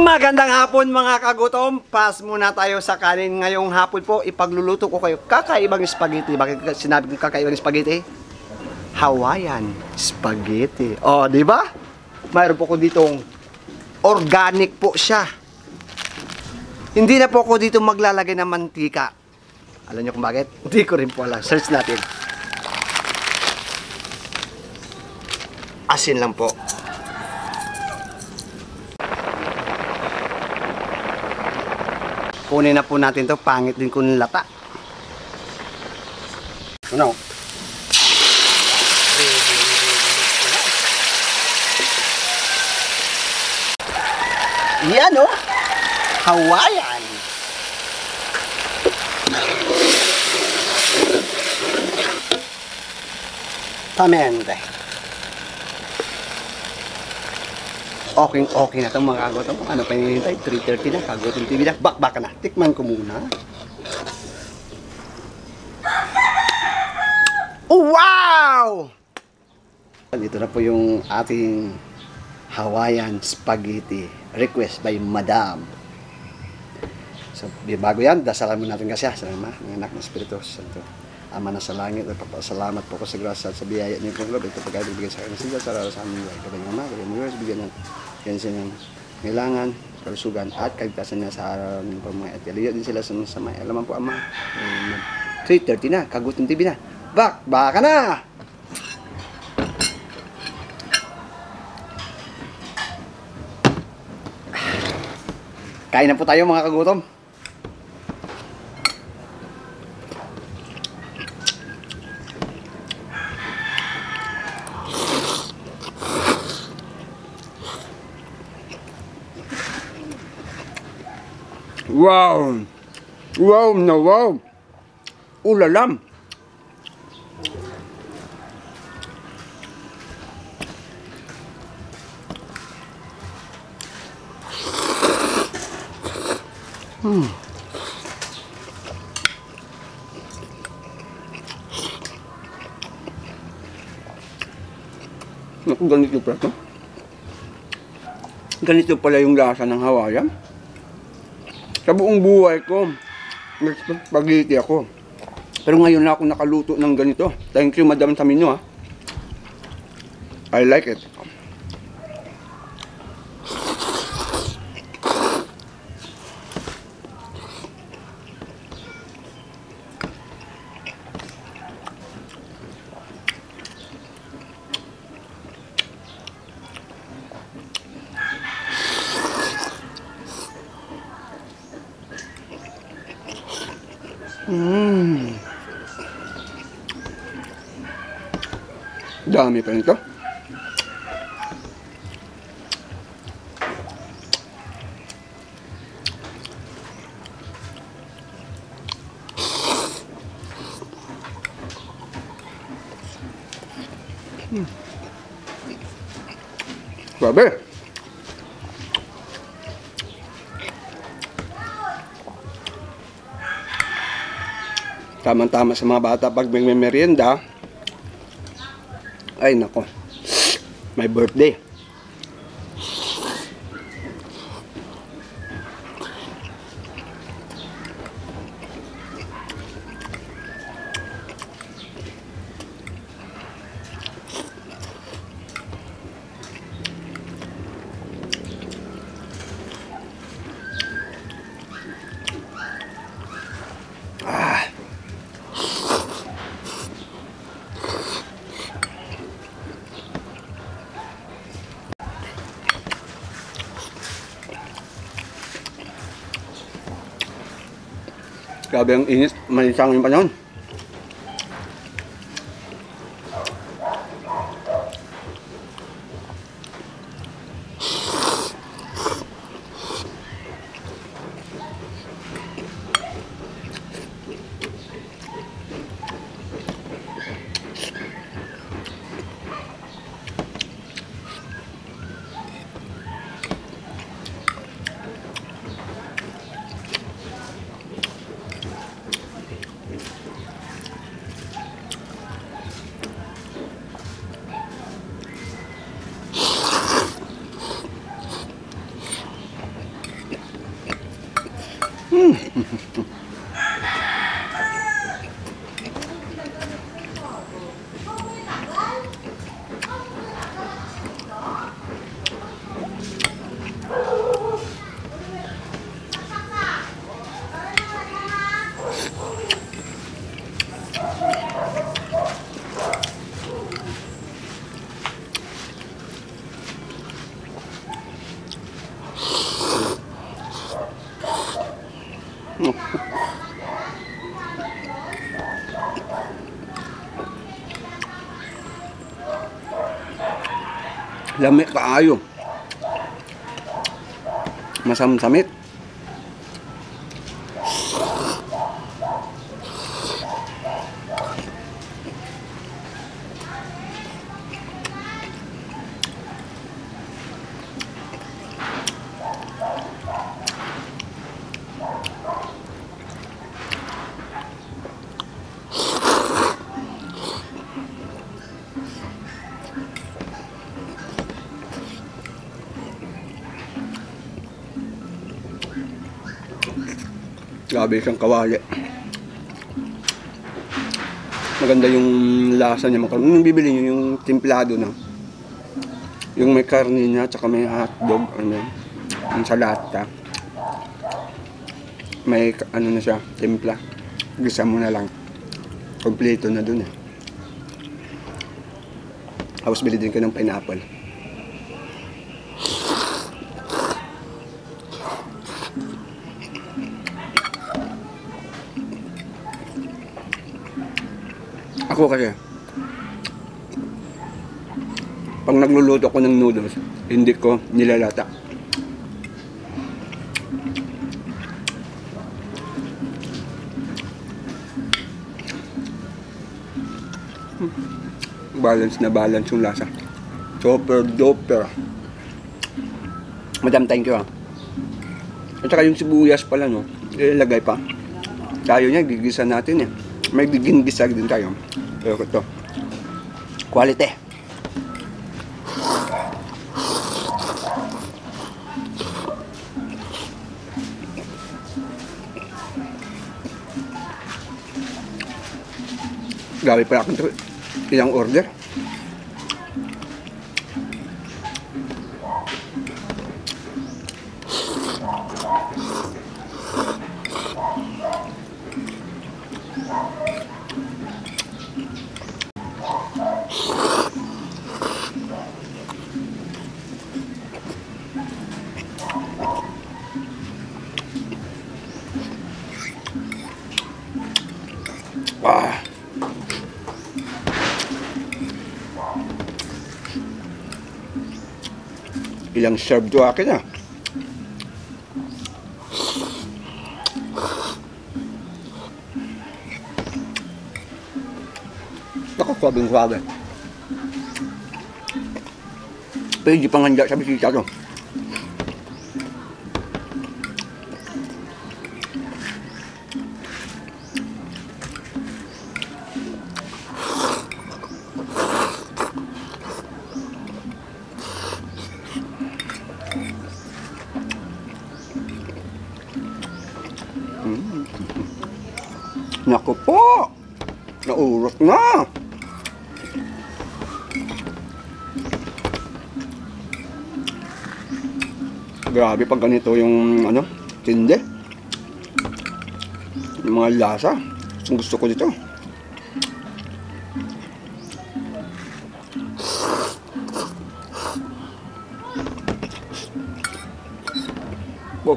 Magandang hapon mga kagutom. Pass muna tayo sa kanin ngayong hapon po. Ipagluluto ko kayo kakaibang spaghetti. Bakit sinabi kong kakaibang spaghetti? Hawaiian spaghetti. Oh, di ba? Mayroon po ko ditong organic po siya. Hindi na po ako dito maglalagay ng mantika. Alam niyo kung bakit? Hindi ko rin po alam. Search natin. Asin lang po. Kunin na po natin to. Pangit din kunin lata. Ano? Yan o. Hawaiian. Tamente. Okay na itong mga kagutom. Ano pa hinihintay? 3:30 na. Kagutom TV na. Bakbaka na. Tikman ko muna. Wow! Dito na po yung ating Hawaiian spaghetti. Request by Madam. So, bago yan, dasalan mo natin kasi sa Ama, ng Anak ng Espiritu Santo. Ama na sa langit, nagpapasalamat po ko sa grasya at sa biyaya niyo pong loob. Ito pagkain bigyan sa akin ng sigal, sa araw sa aming buhay. Kapag Ama, kapag Miyos, bigyan ng ng kailangan, kalusugan, at kaligtasan niya sa araw ng pamamahay. At kaliyo din sila sa masama. Alaman po, Ama. 3:30 na, Kagutom TV na. Baka na! Kain na po tayo mga kagutom. Wow! Wow na wow! Ulalam! Naku, ganito pala ito. Ganito pala yung lasa ng Hawaiian. Sa buong buhay ko, nag-spaghetti ako. Pero ngayon na ako nakaluto ng ganito. Thank you, Madam Tamino, ha. I like it. Dami pa nito. Grabe. Tama-tama sa mga bata pag may merienda. Ay nako, my birthday. Grabe ang init, manisang yung panahon. Lami kaayo. Masam-samit. Grabe siyang kawali. Maganda yung lasa niya. Yung bibili niyo yung timplado na. Yung may karne niya, tsaka may hotdog, yung salata. May ano na siya, timpla. Gisa mo na lang. Kompleto na dun eh. Tapos bili din ka ng pineapple. Ako kasi, pag nagluluto ko ng noodles, hindi ko nilalata. Balance na balance yung lasa. Super duper. Madam, thank you ah. At saka yung sibuyas pala, no, ilalagay pa. Tayo niya, gigisa natin eh. May gigingisa din tayo. Pero ito, quality. Grabe pala akong ito. Ilang order. Ah. Ilang serve to akin ah. Ako, sabing-sabi. Pero hindi pang handa sa bisita to. Naku po! Naurot na! Grabe pag ganito yung ano, tindi. Yung mga lasa. Gusto ko dito. Wow.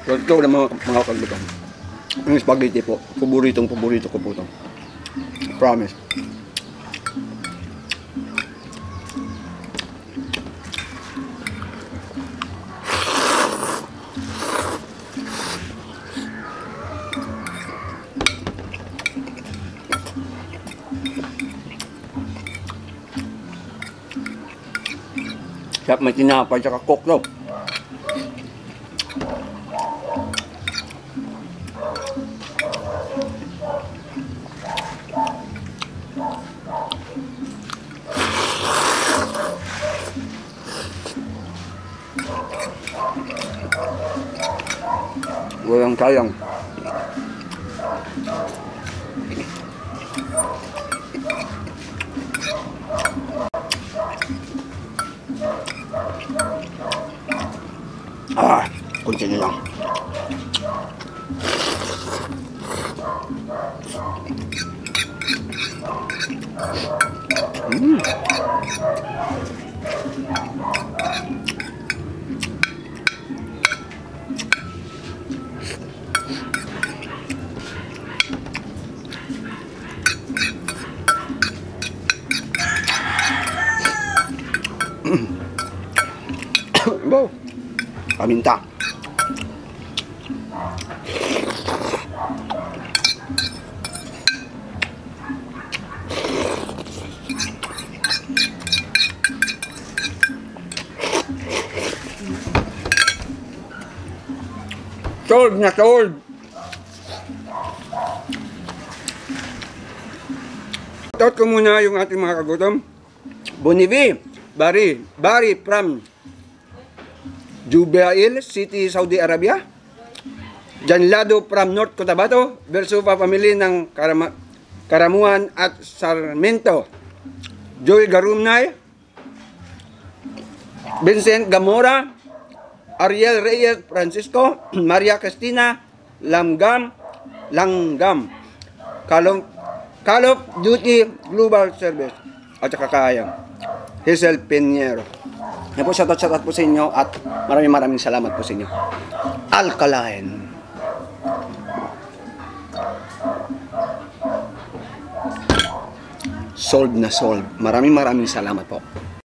Ito na mga kaglutan. Yung spaghetti po, paborito ko po ito. Promise. Sarap, may tinapay tsaka coke daw. Walang sayang. Kunti na lang. Wow. Paminta. Sold na sold. Shoutout ko muna yung ating mga kagutom. Bonivi, Bari from Jubail City, Saudi Arabia. Janlado from North Cotabato, Versupa family ng Karamuan at Sarmiento. Joy Garumnay, Vincent Gamora, Ariel Reyes Francisco, Maria Cristina Langgam, Call of Duty Global Service, at saka kayang Hazel Pinheiro. Yan po, shoutout po sa inyo at maraming salamat po sa inyo. Alkaline. Sold na sold. Maraming salamat po.